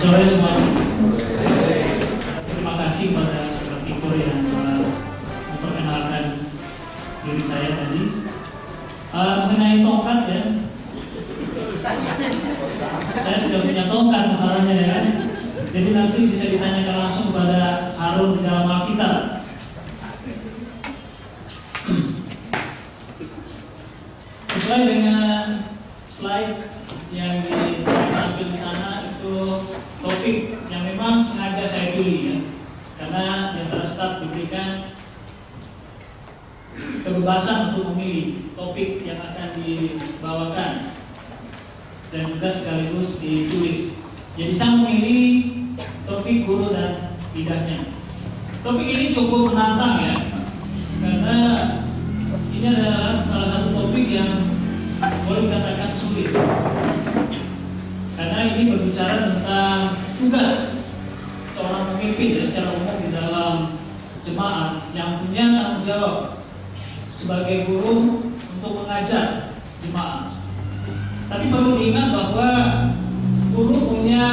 Sore semuanya. Terima kasih kepada Saudara Victor yang telah memperkenalkan diri saya tadi. Mengenai tongkat ya, saya tidak punya tongkat masalahnya ya. Jadi nanti bisa ditanyakan langsung kepada Harun di dalam Alkitab. Sesuai dengan slide yang ditampilkan di sana, itu topik yang memang sengaja saya pilih ya, karena di antara staf diberikan kebebasan untuk memilih topik yang akan dibawakan dan juga sekaligus ditulis. Jadi saya memilih topik guru dan lidahnya. Topik ini cukup menantang ya, karena ini adalah salah satu topik yang boleh dikatakan sulit. Karena ini berbicara tentang tugas seorang pemimpin ya, secara umum di dalam jemaat yang punya tanggung jawab sebagai guru untuk mengajar jemaat. Tapi perlu diingat bahwa guru punya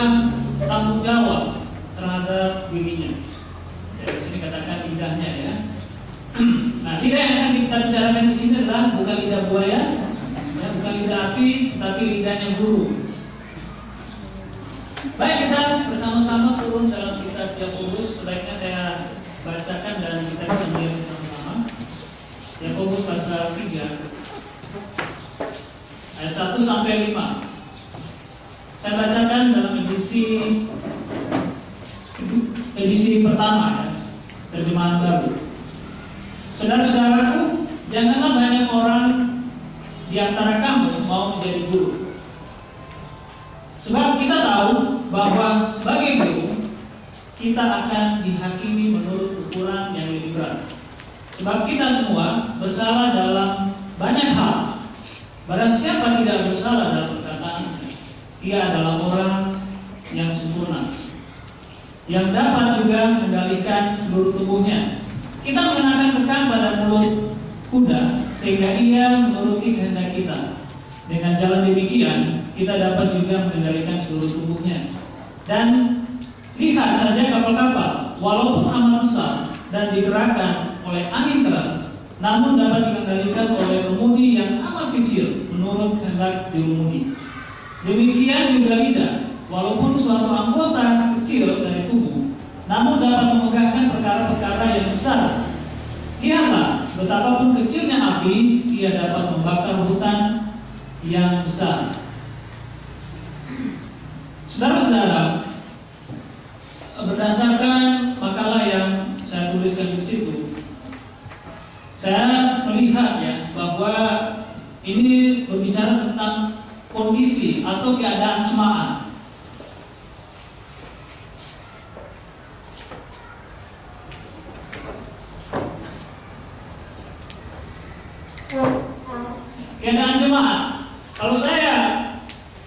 tanggung jawab terhadap dirinya. Ya, di sini katakan lidahnya ya. Nah, lidah yang akan kita bicarakan di sini adalah bukan lidah buaya, ya, bukan lidah api, tapi lidahnya guru. Baik, kita bersama-sama turun dalam kitab Yakobus. Sebaiknya saya bacakan dan kita bisa melihat bersama-sama. Yakobus pasal 3 ayat 1 sampai 5. Saya bacakan dalam edisi pertama ya, terjemahan baru. Saudara-saudaraku, janganlah banyak orang di antara kamu mau menjadi guru. Sebab kita tahu bahwa sebagai guru kita akan dihakimi menurut ukuran yang lebih berat. Sebab kita semua bersalah dalam banyak hal. Barang siapa tidak bersalah dalam perkataan, ia adalah orang yang sempurna, yang dapat juga mengendalikan seluruh tubuhnya. Kita mengenakan bekam pada mulut kuda sehingga ia menuruti kehendak kita. Dengan jalan demikian, kita dapat juga mengendalikan seluruh tubuhnya. Dan lihat saja kapal-kapal, walaupun amat besar dan digerakkan oleh angin keras, namun dapat dikendalikan oleh kemudi yang amat kecil menurut kehendak dirumuni. Demikian juga lidah, walaupun suatu anggota kecil dari tubuh, namun dapat memegahkan perkara-perkara yang besar. Lihatlah, betapapun kecilnya api, ia dapat membakar hutan yang besar. Saudara-saudara, berdasarkan makalah yang saya tuliskan di situ, saya melihat ya bahwa ini berbicara tentang kondisi atau keadaan jemaat. Keadaan jemaat. Kalau saya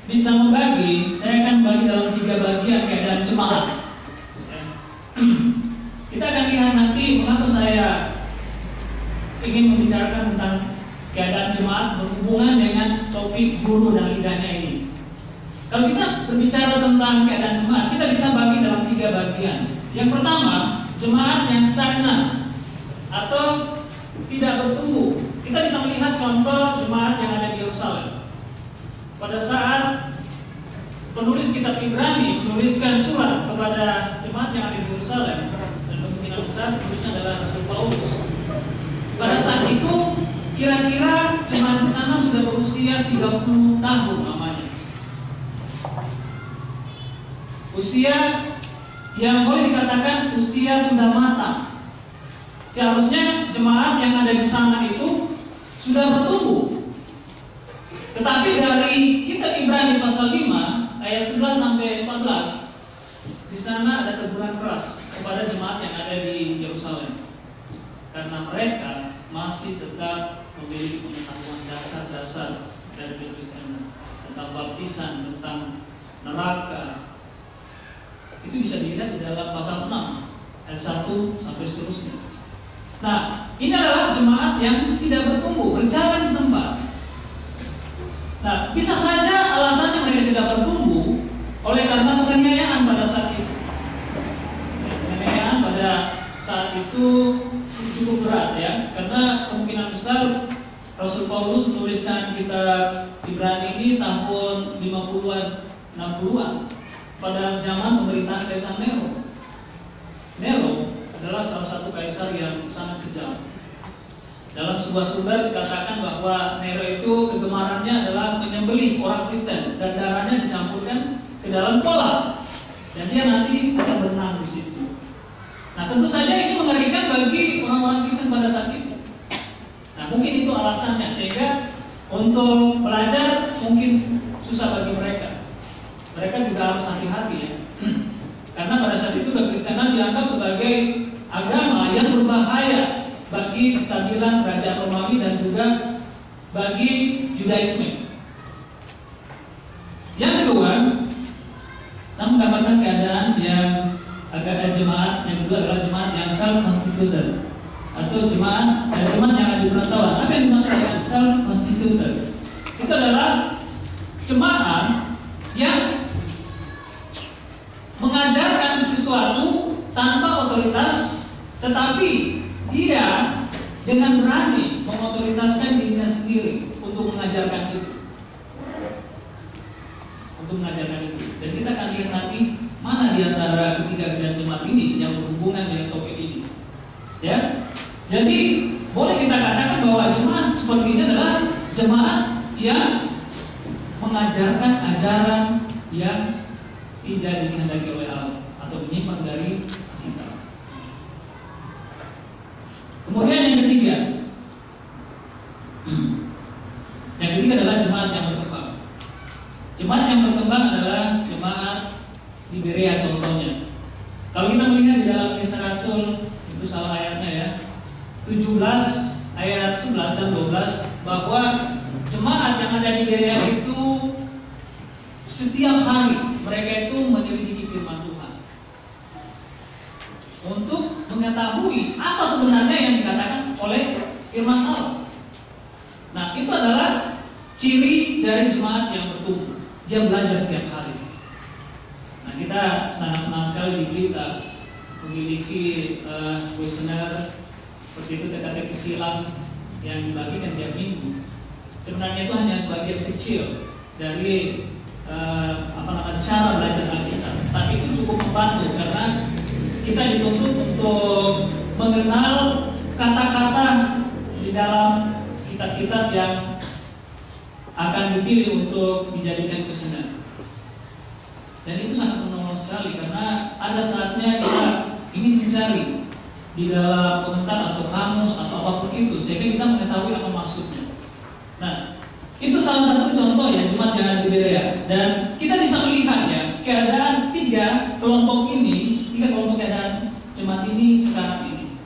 bisa membagi, saya akan bagi dalam 3 bagian keadaan jemaat. Kita akan lihat nanti mengapa saya ingin membicarakan tentang keadaan jemaat berhubungan dengan topik guru dan lidahnya ini. Kalau kita berbicara tentang keadaan jemaat, kita bisa bagi dalam 3 bagian. Yang pertama, jemaat yang stagnan atau tidak bertumbuh. Kita bisa melihat contoh jemaat yang ada di Yerusalem. Pada saat penulis kitab Ibrani menuliskan surat kepada jemaat yang ada di Yerusalem, dan kemungkinan besar penulisnya adalah Rasul Paulus. Pada saat itu kira-kira jemaat di sana sudah berusia 30 tahun namanya. Usia yang boleh dikatakan usia sudah matang. Seharusnya jemaat yang ada di sana itu sudah bertumbuh. Tetapi dari kitab Ibrani pasal 5 ayat 11 sampai 14, di sana ada teguran keras kepada jemaat yang ada di Yerusalem. Karena mereka masih tetap memiliki pengetahuan dasar-dasar dari kekristenan tentang baptisan, tentang neraka. Itu bisa dilihat di dalam pasal 6 ayat 1 sampai seterusnya. Nah, ini adalah jemaat yang tidak bertumbuh, berjalan di tempat. Nah, bisa saja alasannya mereka tidak bertumbuh oleh karena penganiayaan pada tahun 60-an pada zaman pemerintahan Kaisar Nero. Nero adalah salah satu kaisar yang sangat kejam. Dalam sebuah sumber dikatakan bahwa Nero itu kegemarannya adalah menyembelih orang Kristen dan darahnya dicampurkan ke dalam kolam dan dia nanti akan berenang di situ. Nah, tentu saja ini mengerikan bagi orang-orang Kristen pada saat itu. Nah, mungkin itu alasannya sehingga untuk belajar mungkin susah bagi mereka. Mereka juga harus hati-hati ya. Karena pada saat itu kekristenan dianggap sebagai agama yang berbahaya bagi kestabilan kerajaan Romawi dan juga bagi Yudaisme. Yang kedua, kita mendapatkan keadaan yang agak jemaat yang kedua adalah jemaat yang self-constituted atau jemaat yang ada di perantauan. Apa yang dimaksud dengan self-constituted? Itu adalah jemaat yang mengajarkan sesuatu tanpa otoritas, tetapi dia dengan berani mengotoritaskan dirinya sendiri untuk mengajarkan itu. Dan kita akan lihat nanti mana di antara ketiga jemaat ini yang berhubungan dengan topik ini. Ya, jadi boleh kita katakan bahwa jemaat seperti ini adalah jemaat yang mengajarkan ajaran yang tidak dikehendaki oleh Allah atau menyimpang dari kita. Kemudian yang ketiga adalah jemaat yang berkembang. Jemaat yang berkembang adalah jemaat di Berea contohnya. Kalau kita melihat di dalam Kisah Rasul, itu salah ayatnya ya, 17 ayat 11 dan 12, bahwa jemaat yang ada di Berea itu setiap hari mereka itu menyelidiki firman Tuhan untuk mengetahui apa sebenarnya yang dikatakan oleh firman Allah. Nah, itu adalah ciri dari jemaat yang bertumbuh. Dia belajar setiap hari. Nah, kita senang sekali di Blitar memiliki kuesioner seperti itu, teka-teki kecilan yang dibagikan tiap minggu. Sebenarnya itu hanya sebagian kecil dari cara belajar Alkitab, tapi itu cukup membantu karena kita dituntut untuk mengenal kata-kata di dalam kitab-kitab yang akan dipilih untuk dijadikan kuesioner. Dan itu sangat menolong sekali karena ada saatnya kita ingin mencari di dalam komentar atau kamus atau apapun itu sehingga kita mengetahui apa maksudnya. Nah, itu salah satu contoh ya jemaat yang ada di Berea. Dan kita bisa melihat ya keadaan tiga kelompok keadaan jemaat ini sekarang ini.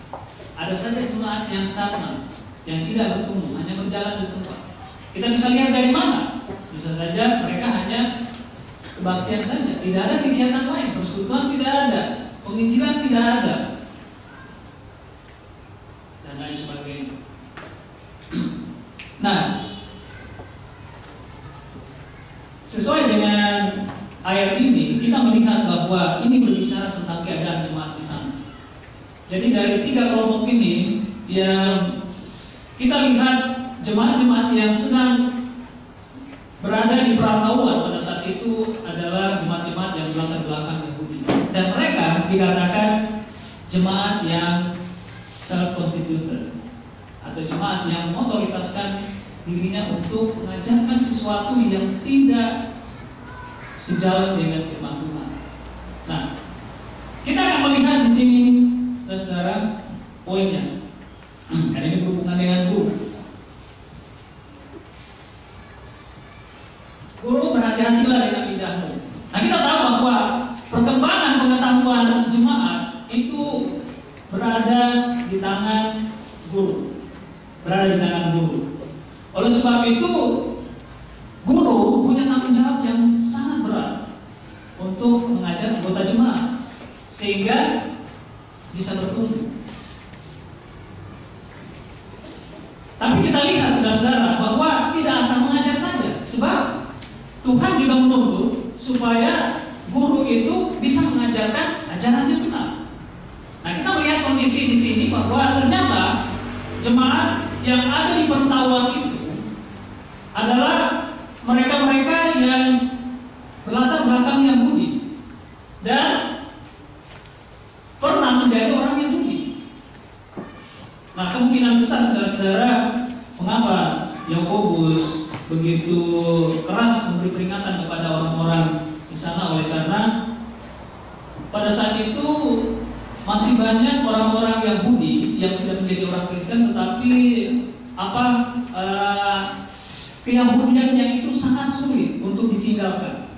Ada saja jemaat yang stagnan, yang tidak bertumbuh, hanya berjalan di tempat. Kita bisa lihat dari mana? Bisa saja mereka hanya kebaktian saja, tidak ada kegiatan lain, persekutuan tidak ada, penginjilan tidak ada, dan lain sebagainya. Nah, sesuai dengan ayat ini, kita melihat bahwa ini berbicara tentang keadaan jemaat di sana. Jadi dari tiga kelompok ini yang kita lihat jemaat-jemaat yang sedang berada di perantauan pada saat itu adalah jemaat-jemaat yang berlatar belakang Yahudi. Dan mereka dikatakan jemaat yang self-constituted atau jemaat yang mengotoritaskan dirinya untuk mengajarkan sesuatu yang tidak sejalan dengan firman Tuhan. Nah, kita akan melihat di sini, saudara, poinnya. Karena ini berhubungan dengan guru. Guru, berhati-hatilah dengan lidahmu. Nah, kita tahu bahwa perkembangan pengetahuan jemaat itu berada di tangan guru. Oleh sebab itu, guru punya tanggung jawab yang sangat berat untuk mengajar anggota jemaat sehingga bisa bertumbuh. Tapi kita lihat saudara-saudara bahwa tidak asal mengajar saja, sebab Tuhan juga menuntut supaya guru itu bisa mengajarkan ajaran yang benar. Nah, kita melihat kondisi di sini bahwa ternyata jemaat yang ada di perantauan itu adalah mereka-mereka yang saat itu masih banyak orang-orang Yahudi yang sudah menjadi orang Kristen, tetapi keyahudiannya itu sangat sulit untuk ditinggalkan.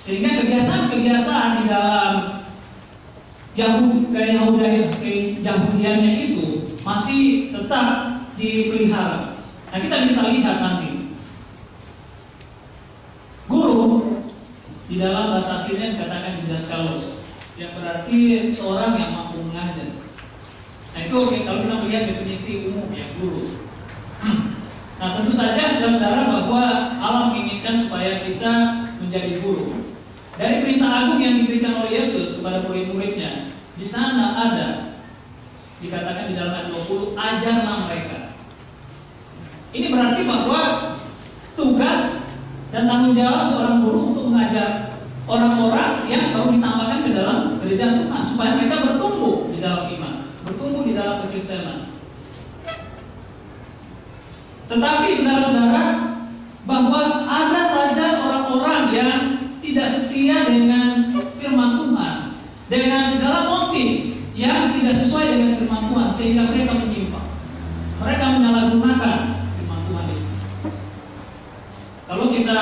Sehingga kebiasaan-kebiasaan di dalam keyahudiannya itu masih tetap dipelihara. Nah, kita bisa lihat nanti. Guru di dalam bahasa aslinya dikatakan didaskalos, yang berarti seorang yang mampu mengajar. Nah, itu kalau kita melihat definisi umum ya guru. Nah, tentu saja saudara-saudara bahwa Allah menginginkan supaya kita menjadi guru. Dari perintah agung yang diberikan oleh Yesus kepada murid-muridnya, di sana ada dikatakan di dalam ayat 20, ajarlah mereka. Ini berarti bahwa tugas dan tanggung jawab seorang guru untuk mengajar orang-orang yang baru ditambahkan ke dalam kerajaan Tuhan, supaya mereka bertumbuh di dalam iman, bertumbuh di dalam kekristenan. Tetapi saudara-saudara, bahwa ada saja orang-orang yang tidak setia dengan firman Tuhan, dengan segala motif yang tidak sesuai dengan firman Tuhan, sehingga mereka menyimpang, mereka menyalahgunakan firman Tuhan itu. Kalau kita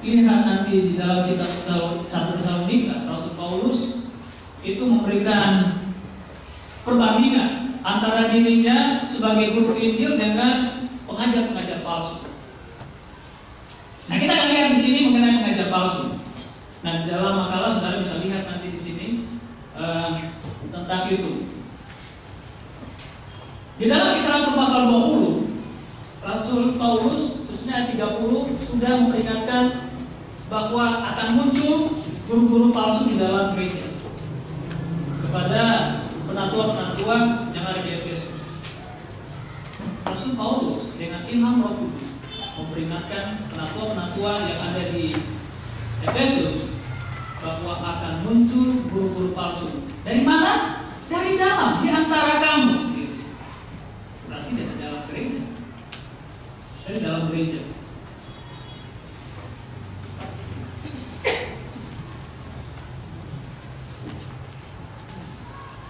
lihat nanti di dalam kitab 1 Tesalonika, Rasul Paulus itu memberikan perbandingan antara dirinya sebagai guru Injil dengan pengajar-pengajar palsu. Nah, kita akan lihat di sini mengenai pengajar palsu. Nah, di dalam makalah saudara bisa lihat nanti di sini tentang itu. Di dalam Kisah Rasul pasal 20, Rasul Paulus khususnya ayat 30 sudah memperingatkan bahwa akan muncul guru-guru palsu di dalam gereja kepada penatua-penatua yang ada di Efesus. Rasul Paulus dengan ilham Roh Kudus memperingatkan penatua-penatua yang ada di Efesus bahwa akan muncul guru-guru palsu. Dari mana? Dari dalam, di antara kamu sendiri. Berarti dari dalam gereja. Dari dalam gereja.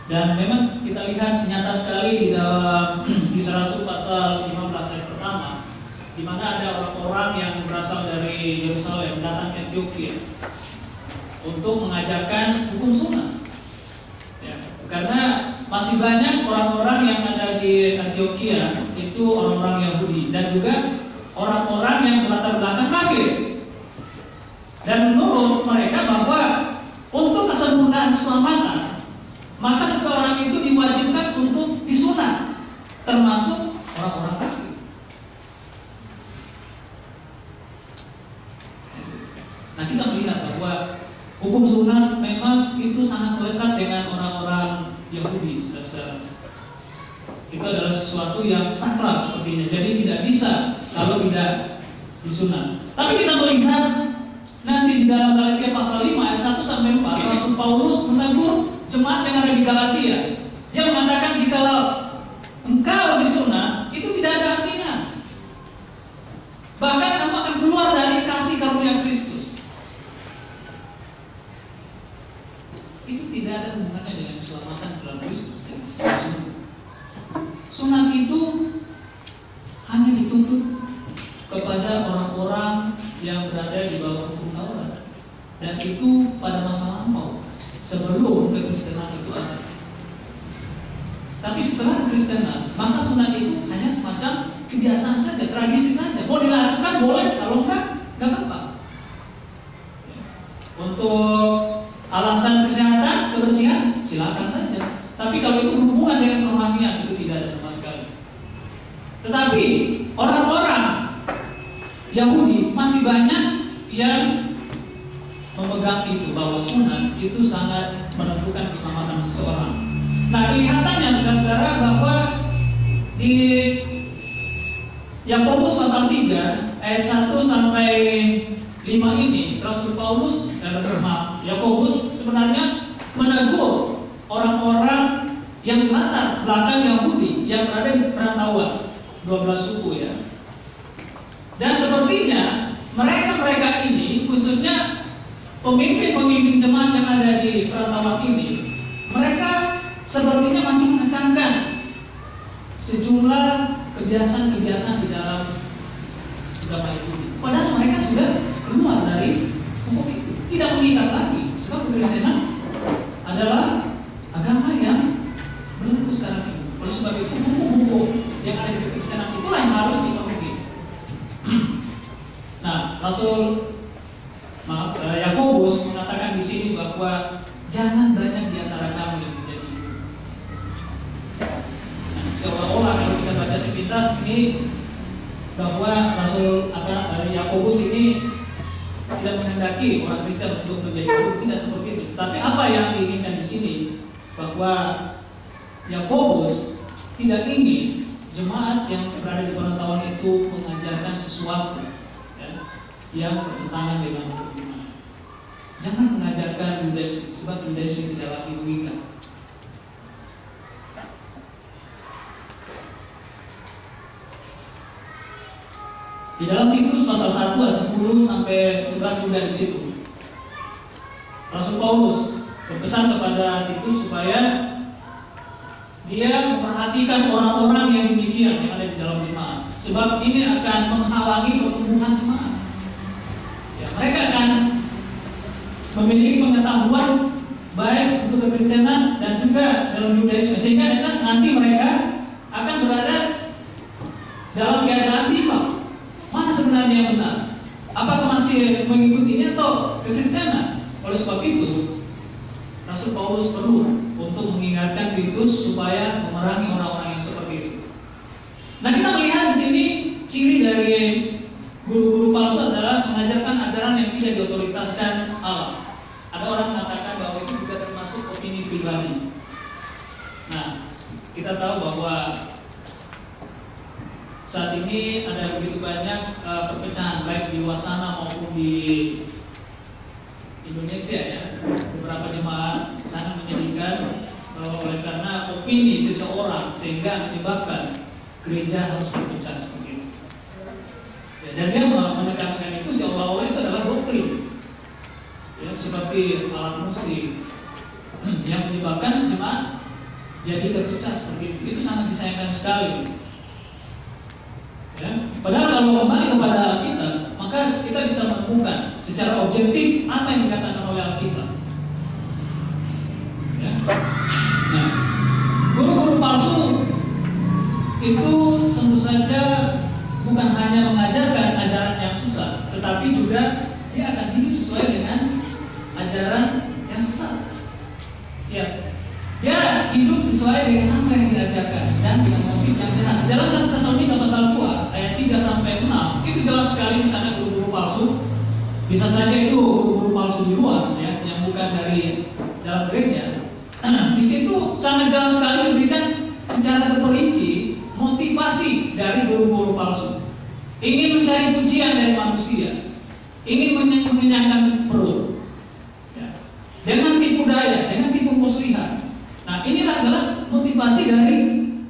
Dan memang kita lihat nyata sekali di dalam Kisah Rasul pasal 15 ayat pertama, di mana ada orang-orang yang berasal dari Yerusalem datang ke Antioquia untuk mengajarkan hukum sunnah. Ya, karena masih banyak orang-orang yang ada di Antioquia itu orang-orang Yahudi dan juga orang-orang yang berlatar belakang kafir. Dan menurut mereka bahwa untuk kesempurnaan keselamatan, maka seseorang itu diwajibkan untuk disunat, termasuk orang-orang kafir. Nah, kita melihat bahwa hukum sunat memang itu sangat melekat dengan orang-orang Yahudi, saudara. Itu adalah sesuatu yang sakral sepertinya, jadi tidak bisa kalau tidak disunat. Tapi kita melihat nanti di dalam Galatia pasal 5 ayat 1 sampai 4, Rasul Paulus menegur jemaat yang ada di Galatia. Dia mengatakan jikalau engkau disunat itu tidak ada artinya. Bahkan kamu akan keluar dari kasih karunia Kristus. Itu tidak ada hubungannya dengan keselamatan dalam Kristus. Sunat itu hanya dituntut kepada orang-orang yang berada di bawah hukum Taurat, dan itu pada masa lampau sebelum kekristenan itu ada. Tapi setelah kekristenan, maka sunat itu hanya semacam kebiasaan saja, tradisi saja. Mau dilakukan boleh, kalau enggak apa-apa. Untuk alasan kesehatan, kebersihan, silakan saja. Tapi kalau itu berhubungan dengan kerohanian, itu tidak ada sama sekali. Tetapi orang-orang Yahudi masih banyak yang memegang itu, bahwa sunat itu sangat menentukan keselamatan seseorang. Nah, kelihatannya saudara-saudara bahwa di Yakobus pasal 3 ayat 1 sampai 5 ini, Rasul Paulus Yakobus sebenarnya menegur orang-orang yang latar belakang Yahudi yang berada di perantauan 12 suku ya. Dan sepertinya mereka ini khususnya pemimpin-pemimpin jemaat yang ada di perantauan ini, mereka sepertinya masih menekankan sejumlah kebiasaan-kebiasaan di dalam agama itu. Padahal mereka sudah keluar dari hukum itu, tidak mengikat lagi. Sebab kekristenan adalah agama yang berlaku sekarang ini. Oleh sebab itu buku-buku yang ada di kekristenan itulah yang harus dipenuhi. Nah, Yakobus mengatakan di sini bahwa jangan banyak di antara kamu yang menjadi guru. Nah, seolah-olah kalau kita baca sepintas ini bahwa Yakobus ini tidak menghendaki orang Kristen untuk menjadi guru, tidak seperti itu. Tapi apa yang diinginkan di sini bahwa Yakobus tidak ingin jemaat yang berada di perantauan itu mengajarkan sesuatu yang bertentangan dengan hukum iman. Jangan mengajarkan Yudaisme, sebab Yudaisme tidak lagi mengikat. Di dalam Titus pasal 1 ayat 10 sampai 11 juga di situ, Rasul Paulus berpesan kepada Titus supaya dia memperhatikan orang-orang yang demikian yang ada di dalam jemaat, sebab ini akan menghalangi pertumbuhan jemaat. Mereka akan memiliki pengetahuan baik untuk kekristenan dan juga dalam Yudaisme, sehingga nanti mereka akan berada dalam keadaan timbang. Mana sebenarnya yang benar? Apakah masih mengikutinya atau kekristenan? Oleh sebab itu, Rasul Paulus perlu untuk mengingatkan Titus supaya memerangi orang-orang yang seperti itu. Nah, kita melihat di sini ciri dari guru-guru palsu adalah mengajarkan ajaran yang tidak diotoritaskan Allah. Ada orang mengatakan bahwa itu juga termasuk opini pribadi. Nah, kita tahu bahwa saat ini ada begitu banyak perpecahan baik di luar sana maupun di Indonesia ya. Beberapa jemaat sangat menyedihkan bahwa oleh karena opini seseorang sehingga menyebabkan gereja harus berpecah seperti itu. Dan dia menekankan itu seolah-olah itu adalah doktrin, ya, seperti alat musik yang menyebabkan jemaat jadi terpecah seperti itu. Itu sangat disayangkan sekali. Ya. Padahal kalau kembali kepada Alkitab, maka kita bisa menemukan secara objektif apa yang dikatakan oleh Alkitab. Ya. Nah, guru-guru palsu itu tentu saja bukan hanya mengajarkan ajaran yang sesat, tetapi juga dia akan hidup sesuai dengan ajaran yang sesat. Ya, dia hidup sesuai dengan apa yang diajarkan dan dengan motif yang jahat. Dalam 1 Tesalonika pasal 2 ayat 3 sampai 6 itu jelas sekali di sana guru-guru palsu. Bisa saja itu guru-guru palsu di luar, ya, yang bukan dari dalam gereja. Di situ sangat jelas sekali diberikan secara terperinci motivasi dari guru-guru palsu. Ingin mencari pujian dari manusia, ingin mengenyangkan perut, ya, dengan tipu daya, dengan tipu muslihat. Nah, inilah adalah motivasi dari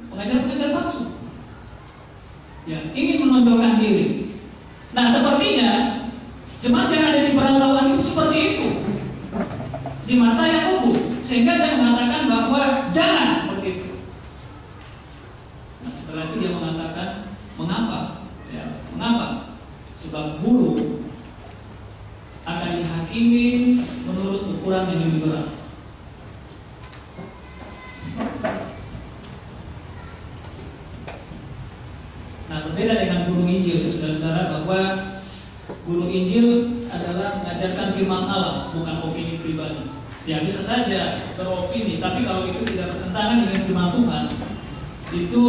pengajar-pengajar palsu, ya, ingin menonjolkan diri. Nah, sepertinya jemaat yang ada di perantauan itu seperti itu di mata Yakobus, sehingga dia mengatakan bahwa jangan seperti itu. Nah, setelah itu dia mengatakan mengapa? Ya, mengapa? Sebab guru akan dihakimi menurut ukuran yang lebih berat. Nah, berbeda dengan guru Injil, saudara-saudara, bahwa guru Injil adalah mengajarkan firman Allah, bukan opini pribadi. Ya, bisa saja beropini, tapi kalau itu tidak bertentangan dengan firman Tuhan, itu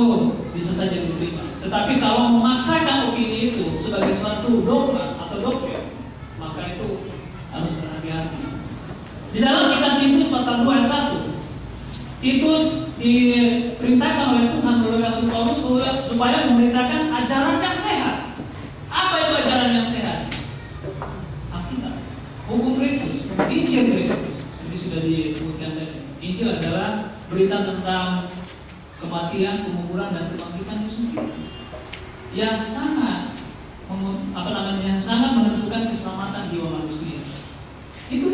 bisa saja diterima. Tetapi kalau memaksakan opini itu sebagai suatu dogma atau doktrin, maka itu harus berhati-hati. Di dalam kitab Titus pasal 2 ayat 1, Titus diperintahkan oleh Tuhan melalui Rasul Paulus supaya memberitakan ajaran yang sehat. Apa itu ajaran yang sehat? Alkitab, hukum Kristus, Injil Kristus. Jadi sudah disebutkan tadi. Injil adalah berita tentang kematian, penguburan, dan kebangkitan Yesus yang sangat sangat menentukan keselamatan jiwa manusia. Itu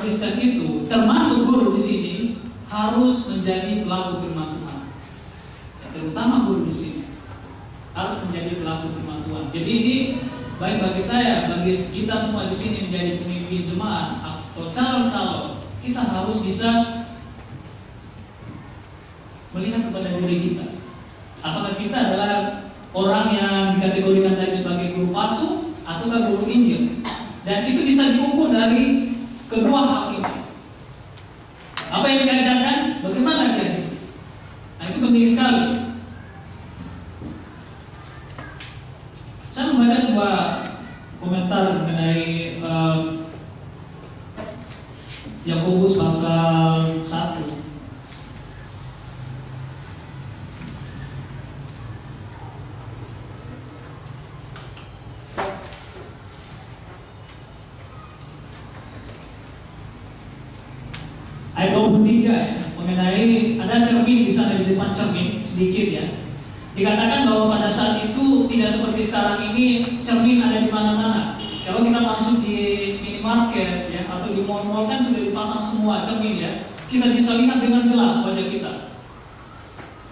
Kristen itu, termasuk guru di sini, harus menjadi pelaku firman Tuhan. Ya, terutama guru di sini harus menjadi pelaku firman Tuhan. Jadi ini baik bagi saya, bagi kita semua di sini menjadi pemimpin jemaat atau calon-calon, kita harus bisa melihat kepada diri kita. Apakah kita adalah orang yang dikategorikan tadi sebagai guru palsu ataukah guru Injil? Dan itu bisa diukur dari kedua hal ini. Apa yang diajarkan, bagaimana dia hidup. Nah, itu penting sekali. Saya membaca sebuah komentar mengenai Yakobus pasal 1. Ayat 23 ya, mengenai ada cermin di sana, di depan cermin sedikit ya. Dikatakan bahwa pada saat itu tidak seperti sekarang ini cermin ada di mana-mana. Kalau kita masuk di minimarket ya atau di mall-mall kan sudah dipasang semua cermin ya. Kita bisa lihat dengan jelas wajah kita.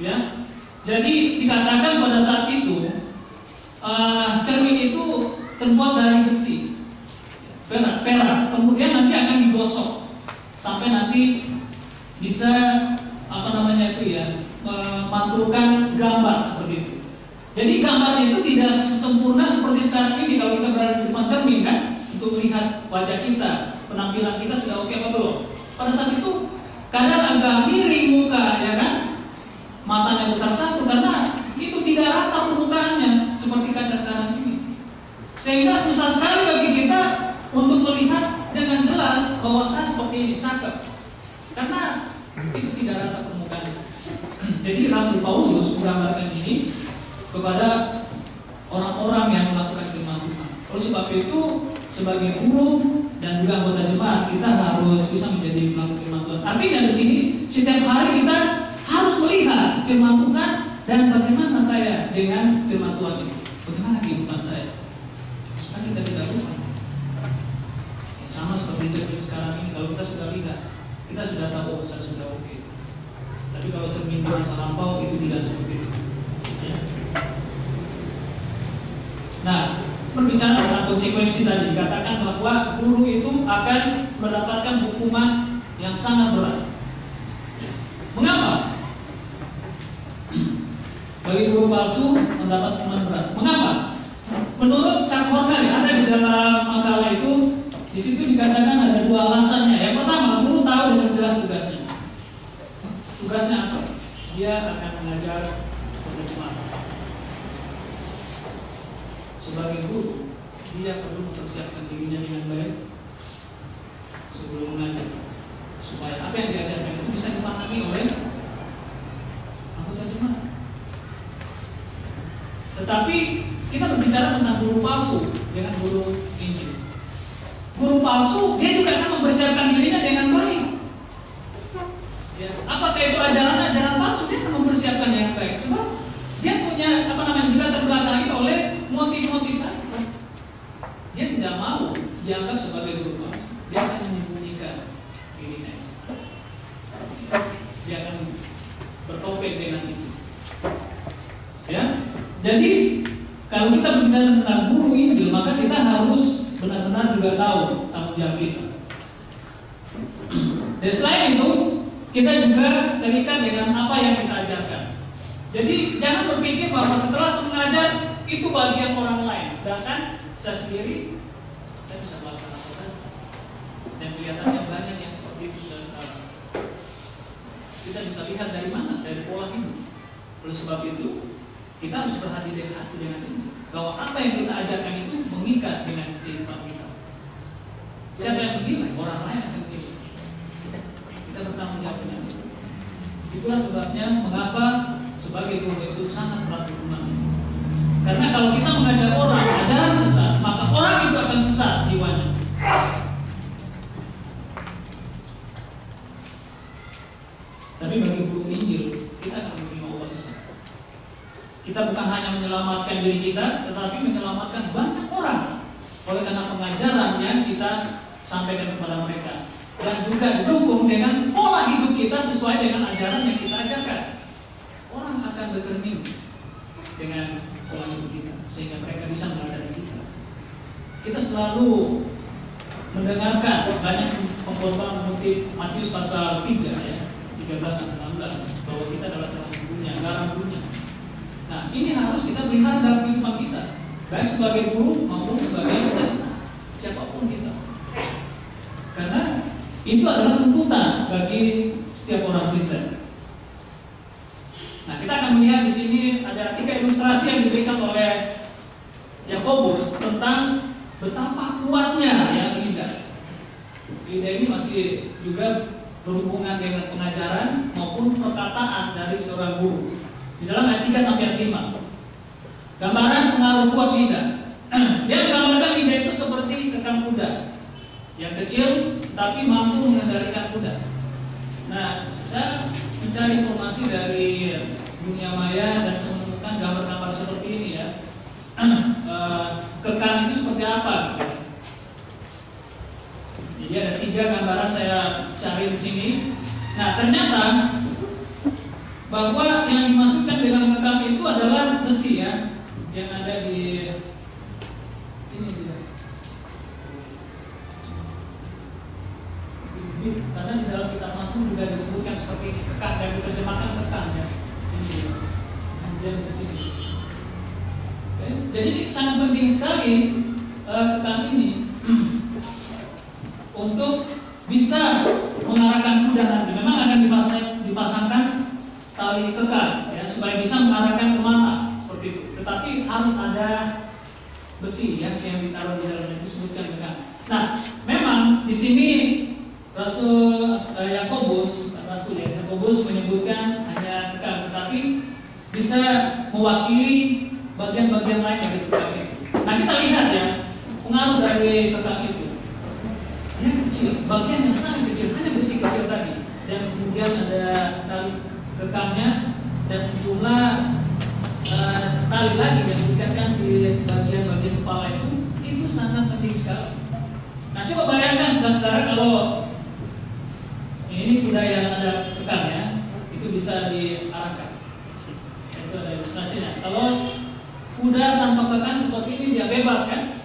Ya. Jadi dikatakan pada saat itu cermin itu terbuat dari besi, perak. Kemudian nanti akan digosok sampai nanti bisa memantulkan gambar seperti itu. Jadi gambarnya itu tidak sempurna seperti sekarang ini kalau kita berada di depan cermin kan, untuk melihat wajah kita, penampilan kita sudah oke apa belum. Pada saat itu kadang agak miring muka ya kan, matanya besar satu karena itu tidak rata permukaannya seperti kaca sekarang ini, sehingga susah sekali bagi kita untuk melihat dengan jelas bahwa saya seperti ini cakep, karena itu tidak rata permukaannya. Jadi Rasul Paulus menggambarkan ini kepada orang-orang yang melakukan firman Tuhan. Oleh sebab itu, sebagai guru dan juga anggota jemaat, kita harus bisa menjadi pelaku firman Tuhan. Artinya di sini setiap hari kita harus melihat firman Tuhan dan bagaimana saya dengan firman Tuhan itu, bagaimana kehidupan saya, supaya kita tidak lupa. Sama seperti cermin sekarang ini, kalau kita sudah lihat, kita sudah tahu saya sudah oke. Tapi kalau cermin di masa lampau itu tidak seperti itu. Ya. Nah, berbicara tentang konsekuensi tadi, dikatakan bahwa guru itu akan mendapatkan hukuman yang sangat berat. Ya. Mengapa? Bagi guru palsu mendapat hukuman berat. Mengapa? Menurut Chuck Warner, ada di dalam makalah itu, di situ dikatakan ada dua alasannya. Yang pertama, guru tahu dengan jelas tugasnya. Tugasnya apa? Dia akan mengajar jemaat. Sebagai guru, dia perlu mempersiapkan dirinya dengan baik sebelum mengajar, supaya apa yang diajarkan itu bisa dipahami oleh anggota jemaat. Tetapi kita berbicara tentang guru palsu dengan guru Injil. Guru palsu dia juga akan mempersiapkan dirinya dengan baik. Ya, apakah itu ajaran palsu? Dia akan mempersiapkan yang baik. Sebab dia punya juga terbelakangi oleh motif-motif tadi. Dia tidak mau dianggap sebagai guru palsu. Dia akan menyembunyikan dirinya. Dia akan bertopeng dengan itu. Ya, jadi kalau kita berbicara tentang guru Injil, maka kita harus benar-benar juga tahu tanggung jawab kita. Dan selain itu, kita juga terikat dengan apa yang kita ajarkan. Jadi jangan berpikir bahwa setelah mengajar itu bagian orang lain, sedangkan saya sendiri saya bisa melakukan apa saja. Dan kelihatannya banyak yang seperti itu sekarang. Kita bisa lihat dari mana? Dari pola hidup. Oleh sebab itu, kita harus berhati-hati dengan ini, bahwa apa yang kita ajarkan itu mengikat dengan kehidupan kita. Siapa yang menilai? Orang lain akan menilai. Kita bertanggung jawab dengan itu. Itulah sebabnya mengapa sebagai guru itu sangat berat hukuman. Karena kalau kita mengajar orang ajaran sesat, maka orang itu akan sesat jiwanya. Tapi bagi guru Injil, kita akan menerima upah besar. Kita bukan hanya menyelamatkan diri kita, tetapi menyelamatkan banyak orang oleh karena pengajaran yang kita sampaikan kepada mereka. Dan juga didukung dengan pola hidup kita sesuai dengan ajaran yang kita ajarkan. Orang akan bercermin dengan pola hidup kita sehingga mereka bisa meladani kita. Kita selalu mendengarkan banyak pengkhotbah mengutip Matius pasal 3 ya, 13-16 bahwa kita adalah terang dunia, garam dunia. Nah, ini harus kita pelihara dalam kehidupan kita, baik sebagai guru maupun sebagai siapapun kita. Karena itu adalah tuntutan bagi setiap orang Kristen. Nah, kita akan melihat di sini ada 3 ilustrasi yang diberikan oleh Yakobus tentang betapa kuatnya yang lidah. Lidah ini masih juga berhubungan dengan pengajaran maupun perkataan dari seorang guru. Di dalam ayat 3 sampai ayat 5. Gambaran pengaruh kuat lidah. Dia menggambarkan lidah itu seperti kekang kuda yang kecil tapi mampu mengendalikan kuda. Nah, saya mencari informasi dari dunia maya dan saya menemukan gambar-gambar seperti ini ya. Kekang itu seperti apa? Jadi ada 3 gambaran saya cari di sini. Nah, ternyata bahwa yang dimasukkan dalam kekang itu adalah besi ya, yang ada di ini dia. Karena di dalam kitab Mazmur juga disebutkan seperti ini, kekang, dan diterjemahkan kekang ya. Ini kemudian di sini. Oke. Jadi sangat penting sekali kekang ini untuk bisa mengarahkan kuda nanti. Memang akan dipasangkan tali kekang ya, supaya bisa mengarahkan kemana seperti itu. Tetapi harus ada besi ya, yang ditaruh di dalamnya, itu disebutkan kekang. Nah, memang di sini Rasul Yakobus menyebutkan hanya kekang, tetapi bisa mewakili bagian-bagian lain dari kekang itu. Nah, kita lihat ya pengaruh dari kekang itu. Dia kecil, bagian yang sangat kecil, hanya besi kecil tadi, dan kemudian ada tali kekangnya dan sejumlah tali lagi yang diikatkan di bagian-bagian kepala itu sangat penting sekali. Nah, coba bayangkan saudara kalau ini kuda yang ada kekangnya itu bisa diarahkan. Itu ada ilustrasinya. Kalau kuda tanpa kekang seperti ini dia bebas kan?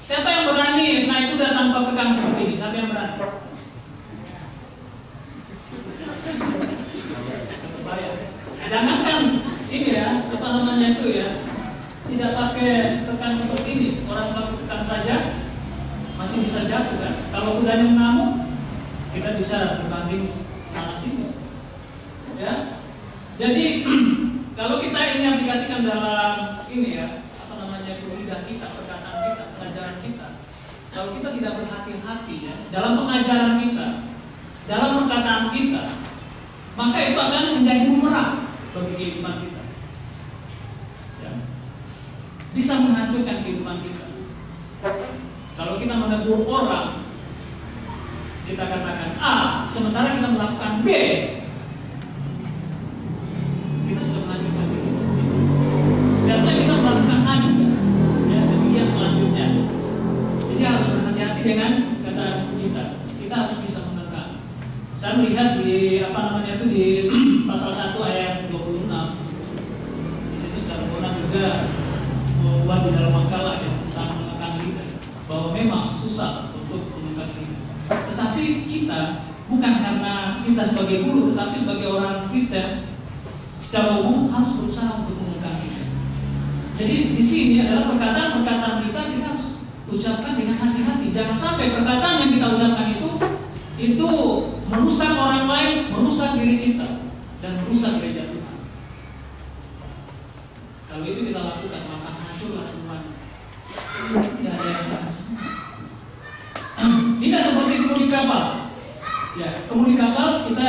Siapa yang berani naik kuda tanpa kekang seperti ini? Siapa yang berani? Jangankan ini ya, apa namanya itu ya, tidak pakai kekang seperti ini, orang pakai kekang saja masih bisa jatuh kan? Kalau kudanya mengamuk, kita bisa berbanding sana sini. Ya, jadi kalau kita ini aplikasikan dalam ini ya, apa namanya itu, lidah kita, perkataan kita, pengajaran kita. Kalau kita tidak berhati-hati ya dalam pengajaran kita, dalam perkataan kita, maka itu akan menjadi bumerang bagi kehidupan kita. Ya. Bisa menghancurkan kehidupan kita. Kalau kita menegur orang, kita katakan A, sementara kita melakukan B, kita sudah menghancurkan kehidupan kita. Seharusnya kita melakukan A juga. Ya, demikian selanjutnya. Jadi harus berhati-hati dengan kata kita. Kita harus bisa menentang. Saya melihat di apa namanya itu di pasal 1 ayat 26. Di situ secara benar juga membuat di dalam makalah ya tentang menekan lidah, bahwa memang susah untuk menekan lidah. Tetapi kita bukan karena kita sebagai guru, tetapi sebagai orang Kristen secara umum harus berusaha untuk menekan lidah. Jadi di sini adalah perkataan-perkataan kita harus ucapkan dengan hati-hati. Jangan sampai perkataan yang kita ucapkan itu merusak orang lain, merusak diri kita, dan merusak gereja Tuhan. Kalau itu kita lakukan, maka hancurlah semuanya. Tidak ada yang tahan. Tidak seperti kemudi kapal. Ya, kemudi kapal kita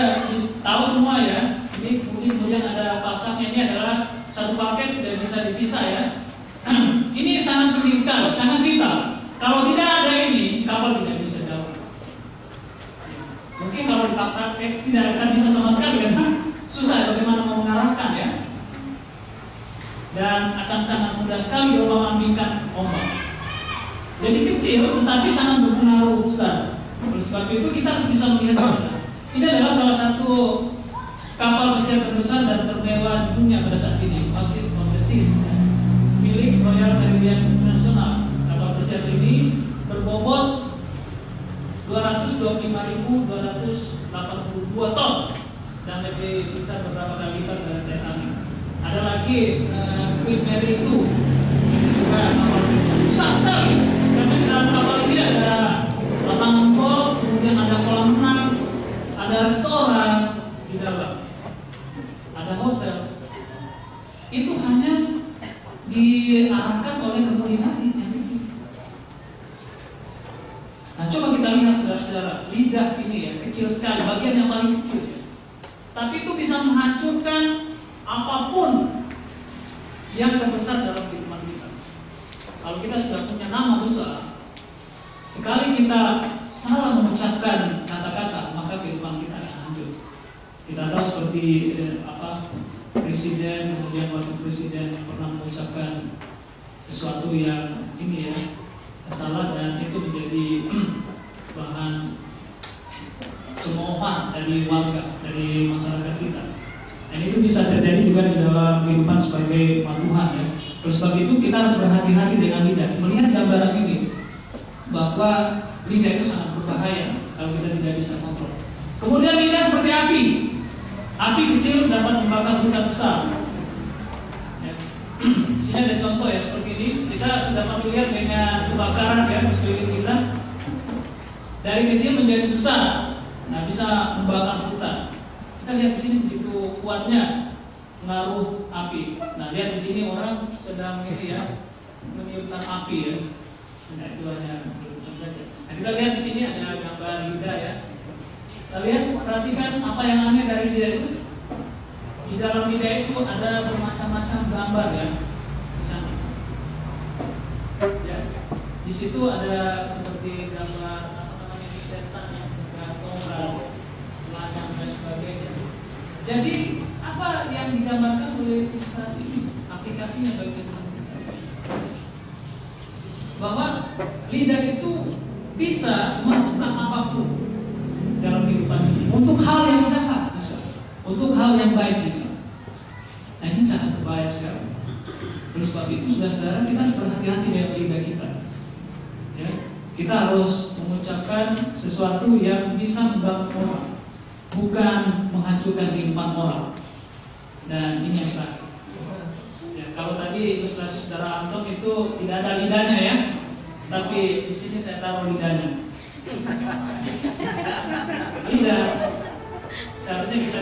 tahu semua ya. Ini kemudian ada pasangnya, ini adalah satu paket, tidak bisa dipisah ya. Ini sangat penting sekali, sangat vital. Kalau tidak ada ini, kapal tidak bisa jauh. Mungkin kalau dipaksa tidak akan bisa sama sekali karena susah bagaimana mau mengarahkan ya. Dan akan sangat mudah sekali diombang-ambingkan ombak. Jadi kecil tetapi sangat berpengaruh besar Oleh sebab itu kita harus bisa melihat ini adalah salah satu kapal pesiar terbesar dan termewah di dunia pada saat ini, Oasis of the Seas, ya, milik Royal Caribbean International. Kapal pesiar ini berbobot 225.282 ton dan lebih besar beberapa kali lipat dari Titanic. Ada lagi Queen Mary itu juga kapal besar sekali. Karena di dalam kapal ini ada lapangan golf, kemudian ada kolam renang, ada restoran di dalam, ada hotel. Itu hanya diarahkan oleh kemuliaan yang kecil. Nah, coba kita lihat saudara-saudara, lidah ini ya kecil sekali, bagian yang paling kecil. Tapi itu bisa menghancurkan apapun yang terbesar dalam kehidupan kita. Kalau kita sudah punya nama besar, sekali kita salah mengucapkan kata-kata, maka kehidupan kita akan hancur. Kita tahu seperti presiden, kemudian wakil presiden pernah mengucapkan sesuatu yang ini ya salah, dan itu menjadi bahan cemoohan dari warga, dari masyarakat kita. Dan itu bisa terjadi juga di dalam kehidupan sebagai umat Tuhan ya. Terus sebab itu kita harus berhati-hati dengan lidah. Melihat gambaran ini bahwa lidah itu sangat berbahaya kalau kita tidak bisa kontrol. Kemudian lidah seperti api. Api kecil dapat membakar hutan besar. Ya. Sini ada contoh ya seperti ini. Kita sudah familiar dengan kebakaran ya di sekeliling kita. Dari kecil menjadi besar. Nah, bisa membakar hutan. Kita lihat di sini begitu kuatnya pengaruh api. Nah, lihat di sini orang sedang ini ya meniupkan api ya. Nah, itu hanya saja. Nah, kita lihat di sini ada gambar lidah ya. Kalian perhatikan apa yang aneh dari lidah itu? Di dalam lidah itu ada bermacam-macam gambar ya. Di sana. Ya. Di situ ada seperti gambar setan yang bergantung, telanjang dan sebagainya. Jadi apa yang digambarkan oleh ilustrasi ini? Aplikasinya bagi teman kita. Bahwa lidah itu bisa merusak apapun dalam kehidupan ini. Untuk hal yang jahat bisa, untuk hal yang baik bisa. Nah, ini sangat berbahaya sekali. Terus sebab itu saudara-saudara kita harus berhati-hati dengan lidah kita. Ya, kita harus mengucapkan sesuatu yang bisa membangun orang, bukan menghancurkan kehidupan orang. Dan ini yang terakhir. Ya, kalau tadi ilustrasi saudara Anton itu tidak ada lidahnya ya, tapi di sini saya taruh lidahnya. Lidah seharusnya bisa